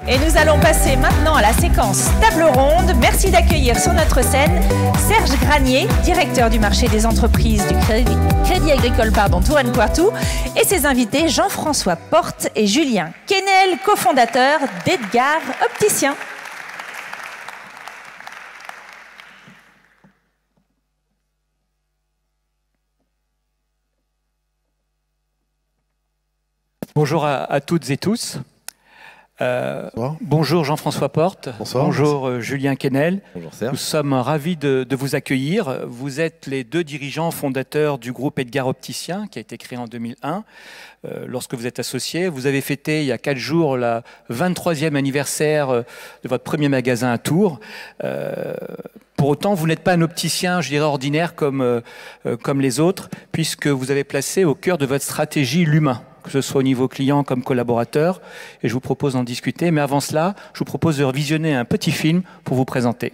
Et nous allons passer maintenant à la séquence table ronde. Merci d'accueillir sur notre scène Serge Granier, directeur du marché des entreprises du Crédit Agricole Touraine-Poitou, et ses invités Jean-François Porte et Julien Quesnel, cofondateurs d'Edgar Opticien. Bonjour à toutes et tous. Bonjour Jean-François Porte. Bonsoir. Bonjour Julien Quesnel. Bonjour Serge. Nous sommes ravis de vous accueillir. Vous êtes les deux dirigeants fondateurs du groupe Edgar Opticien qui a été créé en 2001. Lorsque vous êtes associés, vous avez fêté il y a 4 jours la 23e anniversaire de votre premier magasin à Tours. Pour autant, vous n'êtes pas un opticien, je dirais, ordinaire comme les autres, puisque vous avez placé au cœur de votre stratégie l'humain, que ce soit au niveau client comme collaborateur, et je vous propose d'en discuter. Mais avant cela, je vous propose de visionner un petit film pour vous présenter.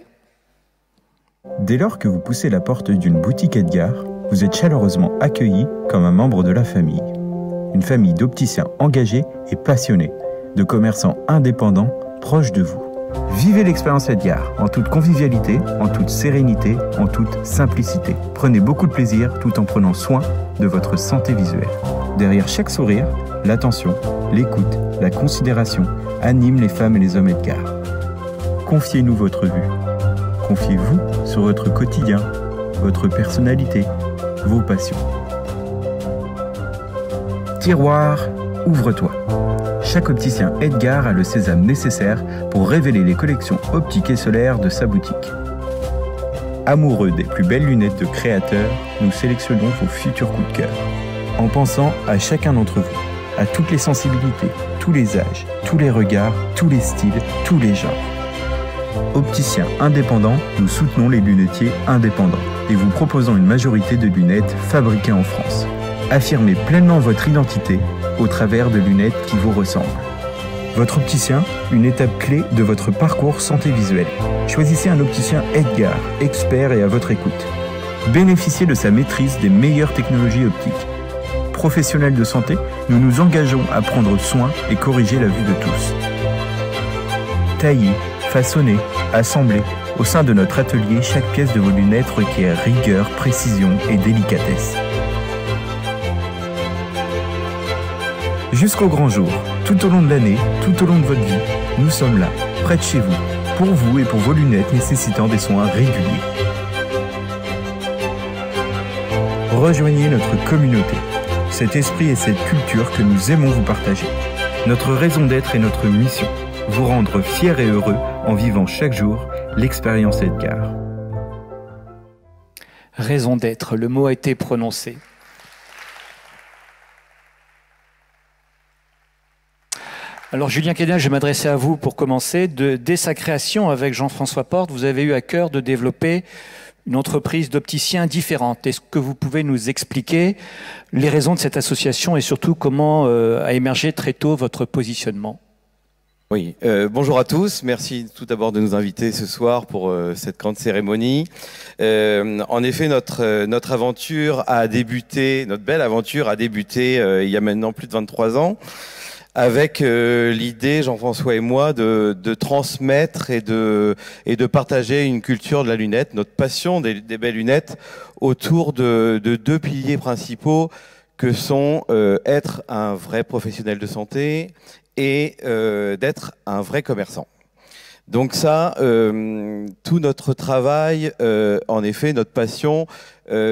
Dès lors que vous poussez la porte d'une boutique Edgar, vous êtes chaleureusement accueilli comme un membre de la famille. Une famille d'opticiens engagés et passionnés, de commerçants indépendants proches de vous. Vivez l'expérience Edgar en toute convivialité, en toute sérénité, en toute simplicité. Prenez beaucoup de plaisir tout en prenant soin de votre santé visuelle. Derrière chaque sourire, l'attention, l'écoute, la considération animent les femmes et les hommes Edgar. Confiez-nous votre vue. Confiez-vous sur votre quotidien, votre personnalité, vos passions. Tiroir, ouvre-toi. Chaque opticien Edgar a le sésame nécessaire pour révéler les collections optiques et solaires de sa boutique. Amoureux des plus belles lunettes de créateurs, nous sélectionnons vos futurs coups de cœur. En pensant à chacun d'entre vous, à toutes les sensibilités, tous les âges, tous les regards, tous les styles, tous les genres. Opticiens indépendants, nous soutenons les lunetiers indépendants et vous proposons une majorité de lunettes fabriquées en France. Affirmez pleinement votre identité au travers de lunettes qui vous ressemblent. Votre opticien, une étape clé de votre parcours santé visuelle. Choisissez un opticien Edgar, expert et à votre écoute. Bénéficiez de sa maîtrise des meilleures technologies optiques. Professionnels de santé, nous nous engageons à prendre soin et corriger la vue de tous. Tailler, façonner, assembler, au sein de notre atelier, chaque pièce de vos lunettes requiert rigueur, précision et délicatesse. Jusqu'au grand jour, tout au long de l'année, tout au long de votre vie, nous sommes là, près de chez vous, pour vous et pour vos lunettes nécessitant des soins réguliers. Rejoignez notre communauté, cet esprit et cette culture que nous aimons vous partager. Notre raison d'être et notre mission, vous rendre fiers et heureux en vivant chaque jour l'expérience Edgar. Raison d'être, le mot a été prononcé. Alors Julien Quesnel, je vais m'adresser à vous pour commencer. Dès sa création avec Jean-François Porte, vous avez eu à cœur de développer une entreprise d'opticiens différente. Est-ce que vous pouvez nous expliquer les raisons de cette association et surtout comment a émergé très tôt votre positionnement ? Oui, bonjour à tous. Merci tout d'abord de nous inviter ce soir pour cette grande cérémonie. En effet, notre aventure a débuté, notre belle aventure a débuté il y a maintenant plus de 23 ans. Avec l'idée, Jean-François et moi, de transmettre et de partager une culture de la lunette, notre passion des belles lunettes, autour de 2 piliers principaux que sont être un vrai professionnel de santé et d'être un vrai commerçant. Donc ça, tout notre travail, en effet, notre passion,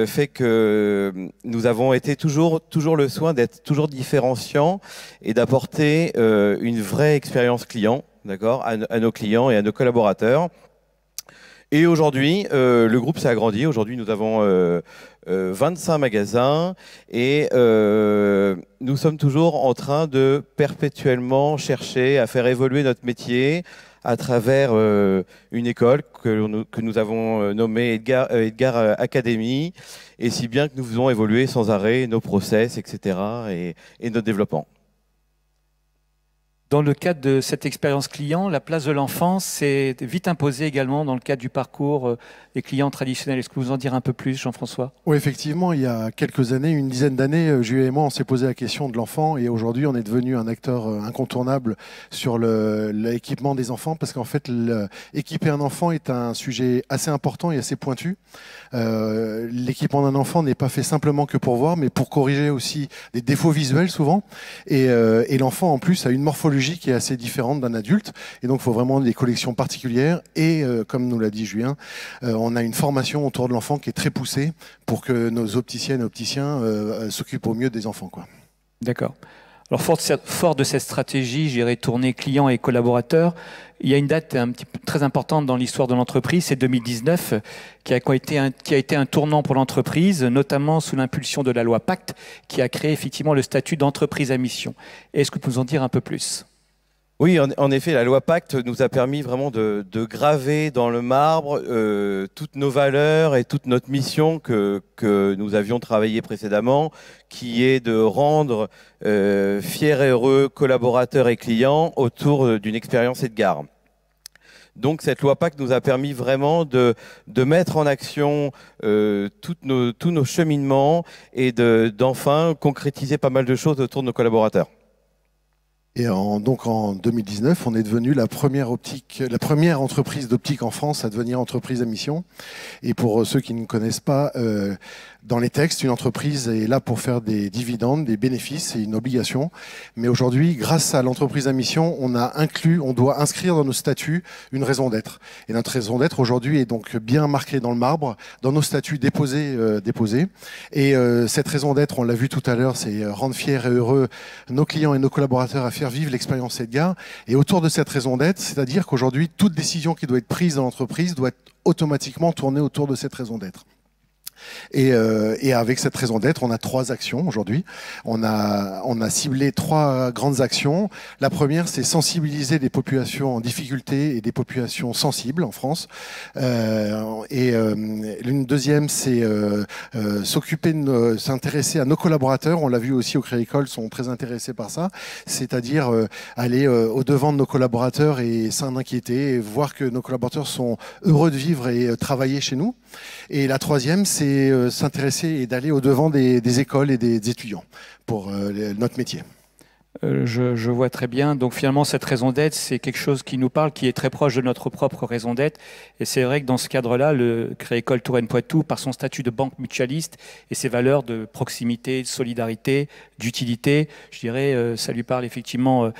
fait que nous avons été toujours le soin d'être toujours différenciants et d'apporter une vraie expérience client, d'accord, à nos clients et à nos collaborateurs. Et aujourd'hui, le groupe s'est agrandi. Aujourd'hui, nous avons 25 magasins et nous sommes toujours en train de perpétuellement chercher à faire évoluer notre métier à travers une école que nous avons nommée Edgar Academy, et si bien que nous faisons évoluer sans arrêt nos process, etc. et notre développement. Dans le cadre de cette expérience client, la place de l'enfant s'est vite imposée également dans le cadre du parcours des clients traditionnels. Est-ce que vous en dire un peu plus, Jean-François? Oui, effectivement, il y a quelques années, une dizaine d'années, Julie et moi, on s'est posé la question de l'enfant et aujourd'hui, on est devenu un acteur incontournable sur l'équipement des enfants parce qu'en fait, équiper un enfant est un sujet assez important et assez pointu. L'équipement d'un enfant n'est pas fait simplement que pour voir, mais pour corriger aussi des défauts visuels souvent. Et l'enfant, en plus, a une morphologie qui est assez différente d'un adulte. Et donc, il faut vraiment des collections particulières. Et comme nous l'a dit Julien, on a une formation autour de l'enfant qui est très poussée pour que nos opticiennes et opticiens s'occupent au mieux des enfants, quoi. D'accord. Alors, fort de cette stratégie, je dirais, tournée client et collaborateur, il y a une date très importante dans l'histoire de l'entreprise, c'est 2019, qui a été un tournant pour l'entreprise, notamment sous l'impulsion de la loi Pacte, qui a créé effectivement le statut d'entreprise à mission. Est-ce que vous pouvez nous en dire un peu plus ? Oui, en effet, la loi Pacte nous a permis vraiment de graver dans le marbre toutes nos valeurs et toute notre mission que nous avions travaillé précédemment, qui est de rendre fiers et heureux collaborateurs et clients autour d'une expérience Edgar. Donc cette loi Pacte nous a permis vraiment de mettre en action tous nos cheminements et d'enfin concrétiser pas mal de choses autour de nos collaborateurs. Et donc en 2019, on est devenu la première entreprise d'optique en France à devenir entreprise à mission. Et pour ceux qui ne connaissent pas, dans les textes, une entreprise est là pour faire des dividendes, des bénéfices, c'est une obligation. Mais aujourd'hui, grâce à l'entreprise à mission, on doit inscrire dans nos statuts une raison d'être. Et notre raison d'être aujourd'hui est donc bien marquée dans le marbre, dans nos statuts déposés. Et cette raison d'être, on l'a vu tout à l'heure, c'est rendre fiers et heureux nos clients et nos collaborateurs à faire vivre l'expérience Edgar. Et autour de cette raison d'être, c'est-à-dire qu'aujourd'hui, toute décision qui doit être prise dans l'entreprise doit être automatiquement tournée autour de cette raison d'être. Et avec cette raison d'être, on a 3 actions aujourd'hui. On a ciblé 3 grandes actions. La première, c'est sensibiliser des populations en difficulté et des populations sensibles en France. Une deuxième, c'est s'intéresser à nos collaborateurs. On l'a vu aussi au Crédit Agricole, sont très intéressés par ça. C'est-à-dire aller au-devant de nos collaborateurs et s'en inquiéter, et voir que nos collaborateurs sont heureux de vivre et travailler chez nous. Et la troisième, c'est s'intéresser et d'aller au-devant des écoles et des étudiants pour notre métier. Je vois très bien. Donc finalement, cette raison d'être, c'est quelque chose qui nous parle, qui est très proche de notre propre raison d'être. Et c'est vrai que dans ce cadre-là, le Crédit Agricole Touraine-Poitou, par son statut de banque mutualiste et ses valeurs de proximité, de solidarité, d'utilité, je dirais, ça lui parle effectivement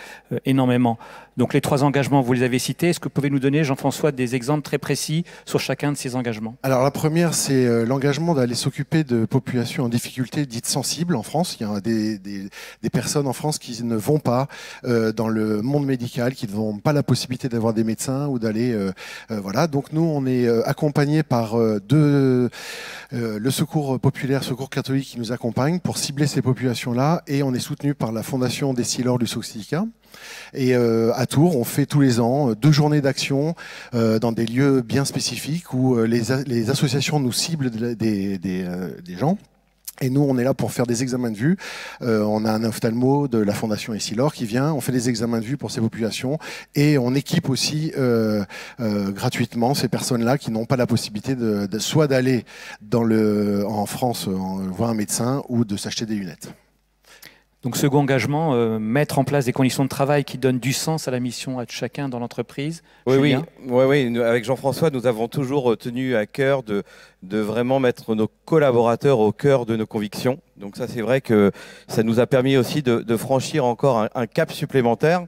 énormément. Donc les 3 engagements, vous les avez cités. Est-ce que vous pouvez nous donner, Jean-François, des exemples très précis sur chacun de ces engagements? Alors la première, c'est l'engagement d'aller s'occuper de populations en difficulté dites sensibles en France. Il y a des personnes en France qui ne vont pas dans le monde médical, qui n'ont pas la possibilité d'avoir des médecins ou d'aller... voilà. Donc nous, on est accompagnés par le Secours populaire, Secours catholique qui nous accompagne pour cibler ces populations-là, et on est soutenu par la Fondation des Silors du Soxilica. Et à Tours, on fait tous les ans 2 journées d'action dans des lieux bien spécifiques où les associations nous ciblent des gens. Et nous, on est là pour faire des examens de vue. On a un ophtalmo de la Fondation Essilor qui vient. On fait des examens de vue pour ces populations. Et on équipe aussi gratuitement ces personnes-là qui n'ont pas la possibilité soit d'aller en France voir un médecin ou de s'acheter des lunettes. Donc second engagement, mettre en place des conditions de travail qui donnent du sens à la mission de chacun dans l'entreprise. Oui. Avec Jean-François, nous avons toujours tenu à cœur de vraiment mettre nos collaborateurs au cœur de nos convictions. Donc ça, c'est vrai que ça nous a permis aussi de franchir encore un cap supplémentaire.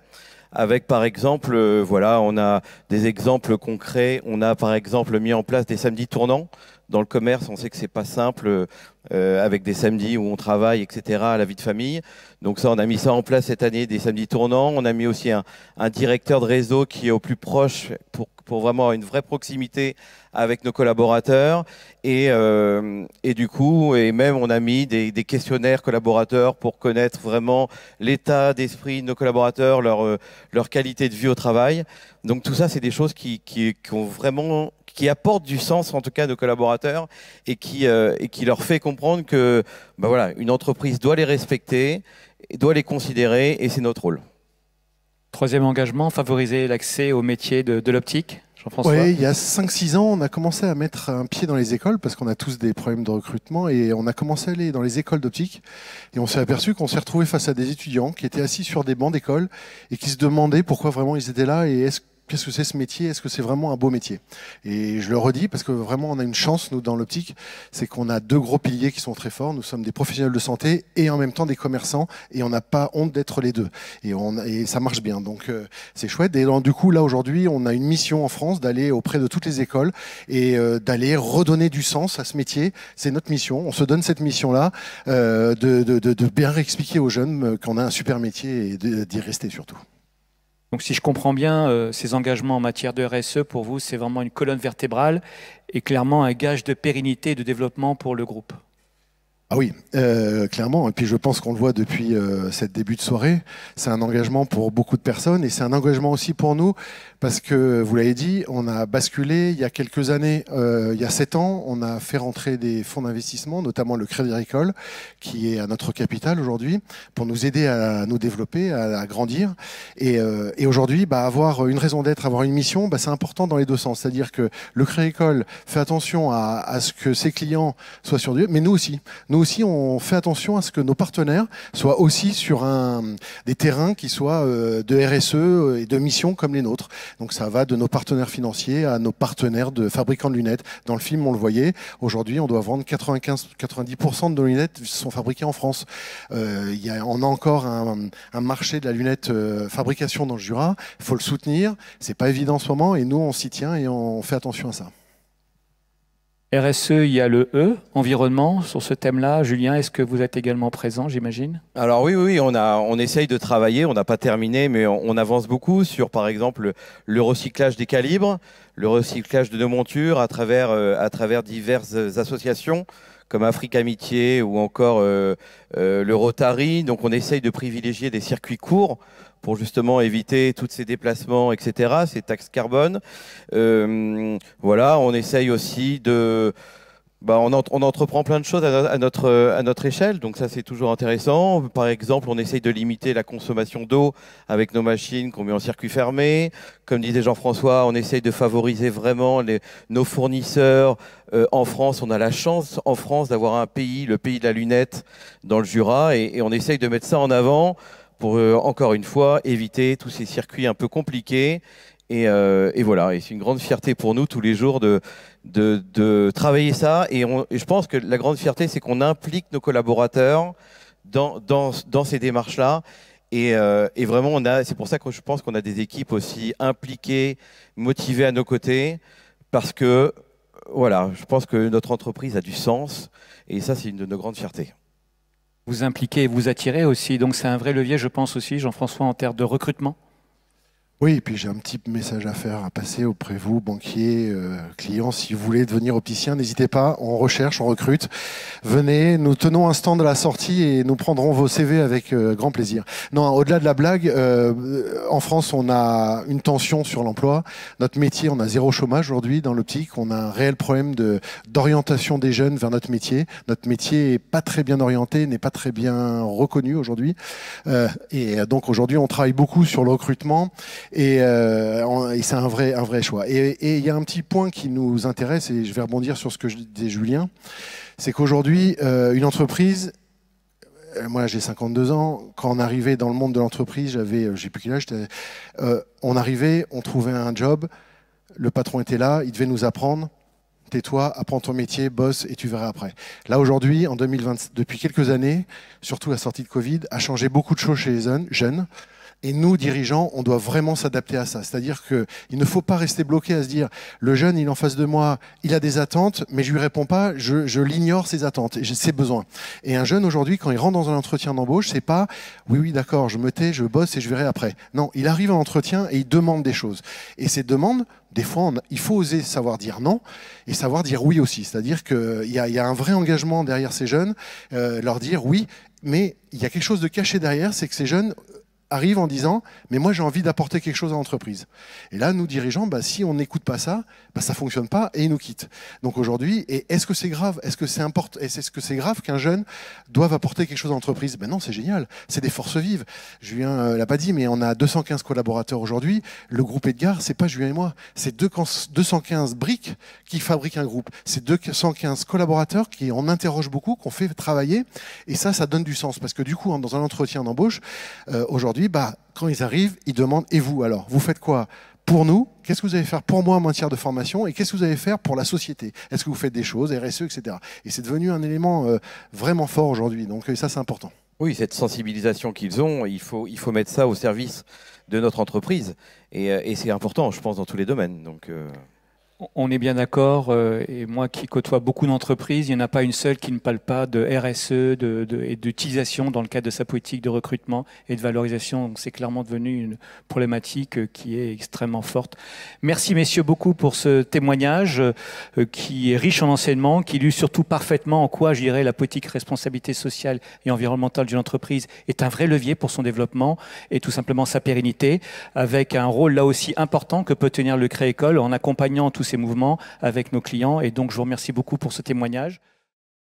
Avec par exemple, on a des exemples concrets. On a par exemple mis en place des samedis tournants. Dans le commerce, on sait que c'est pas simple avec des samedis où on travaille, etc., à la vie de famille. Donc ça, on a mis ça en place cette année, des samedis tournants. On a mis aussi un directeur de réseau qui est au plus proche pour vraiment avoir une vraie proximité avec nos collaborateurs. Et du coup, même on a mis des questionnaires collaborateurs pour connaître vraiment l'état d'esprit de nos collaborateurs, leur qualité de vie au travail. Donc tout ça, c'est des choses qui apportent du sens en tout cas à nos collaborateurs et qui leur fait comprendre que une entreprise doit les respecter, doit les considérer, et c'est notre rôle. Troisième engagement, favoriser l'accès au métier de l'optique. Jean-François. Oui, il y a 5-6 ans, on a commencé à mettre un pied dans les écoles parce qu'on a tous des problèmes de recrutement et on a commencé à aller dans les écoles d'optique et on s'est aperçu qu'on s'est retrouvé face à des étudiants qui étaient assis sur des bancs d'école et qui se demandaient pourquoi vraiment ils étaient là et qu'est-ce que c'est ce métier? Est-ce que c'est vraiment un beau métier? Et je le redis parce que vraiment on a une chance, nous, dans l'optique, c'est qu'on a 2 gros piliers qui sont très forts. Nous sommes des professionnels de santé et en même temps des commerçants et on n'a pas honte d'être les deux. Et ça marche bien, donc c'est chouette. Et donc, du coup, là aujourd'hui, on a une mission en France d'aller auprès de toutes les écoles et d'aller redonner du sens à ce métier. C'est notre mission. On se donne cette mission-là de bien réexpliquer aux jeunes qu'on a un super métier et d'y rester surtout. Donc si je comprends bien, ces engagements en matière de RSE, pour vous, c'est vraiment une colonne vertébrale et clairement un gage de pérennité et de développement pour le groupe. Ah oui, clairement. Et puis je pense qu'on le voit depuis cette début de soirée. C'est un engagement pour beaucoup de personnes et c'est un engagement aussi pour nous parce que, vous l'avez dit, on a basculé il y a quelques années, il y a 7 ans, on a fait rentrer des fonds d'investissement, notamment le Crédit Agricole, qui est à notre capital aujourd'hui, pour nous aider à nous développer, à grandir. Et aujourd'hui, avoir une raison d'être, avoir une mission, c'est important dans les deux sens. C'est-à-dire que le Crédit Agricole fait attention à ce que ses clients soient sur Dieu, mais nous aussi. Nous aussi, on fait attention à ce que nos partenaires soient aussi sur des terrains qui soient de RSE et de mission comme les nôtres. Donc ça va de nos partenaires financiers à nos partenaires de fabricants de lunettes. Dans le film, on le voyait. Aujourd'hui, on doit vendre 90% de nos lunettes sont fabriquées en France. On a encore un marché de la lunette fabrication dans le Jura. Il faut le soutenir. C'est pas évident en ce moment et nous, on s'y tient et on fait attention à ça. RSE, il y a le E, environnement, sur ce thème-là. Julien, est-ce que vous êtes également présent, j'imagine? Alors oui, on essaye de travailler, on n'a pas terminé, mais on avance beaucoup sur, par exemple, le recyclage des calibres, le recyclage de nos montures à travers diverses associations, comme Afrique Amitié ou encore le Rotary. Donc on essaye de privilégier des circuits courts pour justement éviter tous ces déplacements, etc., ces taxes carbone. Voilà, on essaye aussi de... on entreprend plein de choses à notre échelle, donc ça c'est toujours intéressant. Par exemple, on essaye de limiter la consommation d'eau avec nos machines qu'on met en circuit fermé. Comme disait Jean-François, on essaye de favoriser vraiment nos fournisseurs. En France, on a la chance en France d'avoir le pays de la lunette dans le Jura, et on essaye de mettre ça en avant pour, encore une fois, éviter tous ces circuits un peu compliqués. Et voilà, et c'est une grande fierté pour nous tous les jours de travailler ça. Et je pense que la grande fierté, c'est qu'on implique nos collaborateurs dans ces démarches-là. Et vraiment, c'est pour ça que je pense qu'on a des équipes aussi impliquées, motivées à nos côtés, parce que, voilà, je pense que notre entreprise a du sens. Et ça, c'est une de nos grandes fiertés. Vous impliquez et vous attirez aussi, donc c'est un vrai levier, je pense aussi, Jean-François, en termes de recrutement. Oui, et puis j'ai un petit message à faire, à passer auprès de vous, banquiers, clients. Si vous voulez devenir opticien, n'hésitez pas, on recherche, on recrute. Venez, nous tenons un stand à la sortie et nous prendrons vos CV avec grand plaisir. Non, au-delà de la blague, en France, on a une tension sur l'emploi. Notre métier, on a 0 chômage aujourd'hui dans l'optique. On a un réel problème d'orientation des jeunes vers notre métier. Notre métier n'est pas très bien orienté, n'est pas très bien reconnu aujourd'hui. Et donc aujourd'hui, on travaille beaucoup sur le recrutement. Et c'est un vrai choix. Et il y a un petit point qui nous intéresse, et je vais rebondir sur ce que disait Julien, c'est qu'aujourd'hui, une entreprise, moi j'ai 52 ans, quand on arrivait dans le monde de l'entreprise, je sais plus quel âge, on arrivait, on trouvait un job, le patron était là, il devait nous apprendre, tais-toi, apprends ton métier, bosse et tu verras après. Là aujourd'hui, en 2020, depuis quelques années, surtout la sortie de Covid, a changé beaucoup de choses chez les jeunes. Et nous, dirigeants, on doit vraiment s'adapter à ça. C'est-à-dire qu'il ne faut pas rester bloqué à se dire le jeune, il est en face de moi, il a des attentes, mais je lui réponds pas, je l'ignore ses attentes et ses besoins. Et un jeune aujourd'hui, quand il rentre dans un entretien d'embauche, c'est pas oui, d'accord, je me tais, je bosse et je verrai après. Non, il arrive à l'entretien et il demande des choses. Et ces demandes, des fois, il faut oser savoir dire non et savoir dire oui aussi. C'est-à-dire qu'il y a un vrai engagement derrière ces jeunes, leur dire oui, mais il y a quelque chose de caché derrière, c'est que ces jeunes arrivent en disant « mais moi j'ai envie d'apporter quelque chose à l'entreprise ». Et là, nous dirigeants, si on n'écoute pas ça, ça fonctionne pas et ils nous quittent. Donc aujourd'hui, est-ce que c'est grave? Est-ce que c'est important? Est-ce que c'est grave qu'un jeune doive apporter quelque chose à l'entreprise? Non, c'est génial. C'est des forces vives. Julien l'a pas dit, mais on a 215 collaborateurs aujourd'hui. Le groupe Edgar, c'est pas Julien et moi. C'est 215 briques qui fabriquent un groupe. C'est 215 collaborateurs qui on interroge beaucoup, qu'on fait travailler. Et ça donne du sens. Parce que du coup, dans un entretien d'embauche, aujourd'hui, quand ils arrivent, ils demandent « et vous alors? Vous faites quoi pour nous? Qu'est-ce que vous allez faire pour moi en matière de formation? Et qu'est-ce que vous allez faire pour la société? Est-ce que vous faites des choses, RSE, etc. » Et c'est devenu un élément vraiment fort aujourd'hui. Donc ça, c'est important. Oui, cette sensibilisation qu'ils ont, il faut mettre ça au service de notre entreprise. Et c'est important, je pense, dans tous les domaines. Donc, On est bien d'accord, et moi qui côtoie beaucoup d'entreprises, il n'y en a pas une seule qui ne parle pas de RSE et d'utilisation dans le cadre de sa politique de recrutement et de valorisation. Donc c'est clairement devenu une problématique qui est extrêmement forte. Merci messieurs beaucoup pour ce témoignage qui est riche en enseignements, qui illustre surtout parfaitement en quoi, je dirais, la politique responsabilité sociale et environnementale d'une entreprise est un vrai levier pour son développement et tout simplement sa pérennité, avec un rôle là aussi important que peut tenir le Créécole en accompagnant tous ces mouvements avec nos clients. Et donc, je vous remercie beaucoup pour ce témoignage.